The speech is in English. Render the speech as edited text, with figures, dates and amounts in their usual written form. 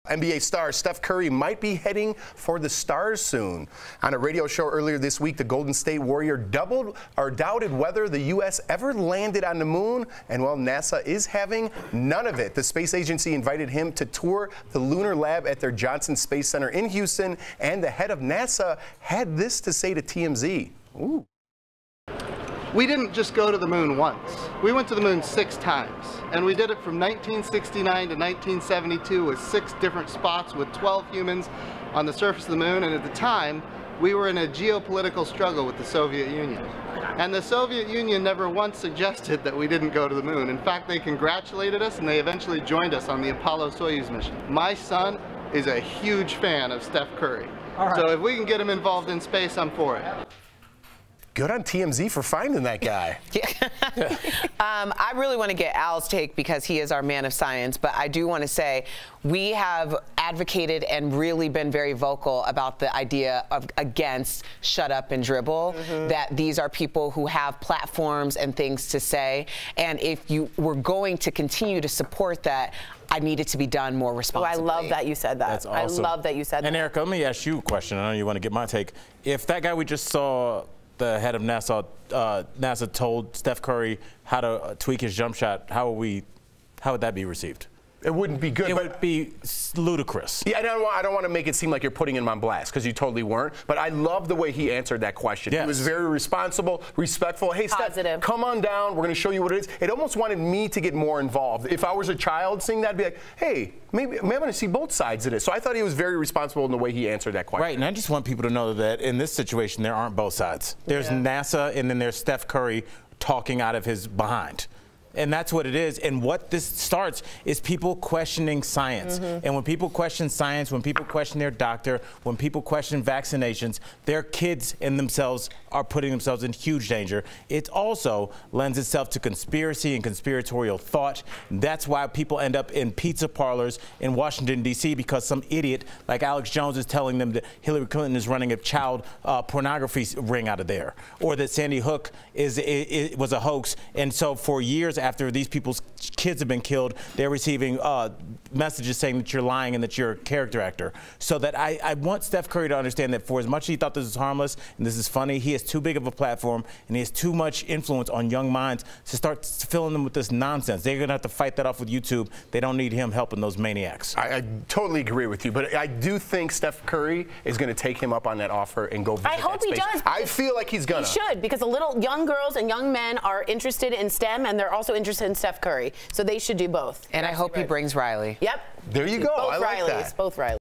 NBA star Steph Curry might be heading for the stars soon. On a radio show earlier this week, the Golden State Warrior doubted whether the U.S. ever landed on the moon, and well, NASA is having none of it. The space agency invited him to tour the lunar lab at their Johnson Space Center in Houston, and the head of NASA had this to say to TMZ. Ooh. We didn't just go to the moon once. We went to the moon 6 times, and we did it from 1969 to 1972 with 6 different spots with 12 humans on the surface of the moon, and at the time, we were in a geopolitical struggle with the Soviet Union. And the Soviet Union never once suggested that we didn't go to the moon. In fact, they congratulated us, and they eventually joined us on the Apollo-Soyuz mission. My son is a huge fan of Steph Curry. So if we can get him involved in space, I'm for it. Good on TMZ for finding that guy. I really want to get Al's take because he is our man of science, but I do want to say we have advocated and really been very vocal about the idea of against shut up and dribble, that these are people who have platforms and things to say, and if you were going to continue to support that, I need it to be done more responsibly. Oh, I love that you said that. That's awesome. I love that you said that. And Erica, let me ask you a question. I know you want to get my take. If that guy we just saw, the head of NASA told Steph Curry how to tweak his jump shot, how would that be received? It wouldn't be good. It would be ludicrous. Yeah, I don't want to make it seem like you're putting him on blast, because you totally weren't. But I love the way he answered that question. Yes. He was very responsible, respectful. Hey, Steph, come on down. We're going to show you what it is. It almost wanted me to get more involved. If I was a child seeing that, I'd be like, hey, maybe I want to see both sides of this. So I thought he was very responsible in the way he answered that question. Right, and I just want people to know that in this situation, there aren't both sides. There's NASA, and then there's Steph Curry talking out of his behind. And that's what it is. And what this starts is people questioning science. And when people question science, when people question their doctor, when people question vaccinations, their kids and themselves are putting themselves in huge danger. It also lends itself to conspiracy and conspiratorial thought. That's why people end up in pizza parlors in Washington, D.C., because some idiot like Alex Jones is telling them that Hillary Clinton is running a child pornography ring out of there, or that Sandy Hook was a hoax. And so for years after these people's kids have been killed, they're receiving messages saying that you're lying and that you're a character actor. So that I want Steph Curry to understand that for as much as he thought this was harmless and this is funny, he has too big of a platform and he has too much influence on young minds to start filling them with this nonsense. They're going to have to fight that off with YouTube. They don't need him helping those maniacs. I totally agree with you, but I do think Steph Curry is going to take him up on that offer and go visit I hope he does. I feel like he's going to. He should, because young girls and young men are interested in STEM, and they're also interested in Steph Curry. So they should do both. And I hope he brings Riley. Yep. There you go. Both I like Rileys. that. Both Rileys.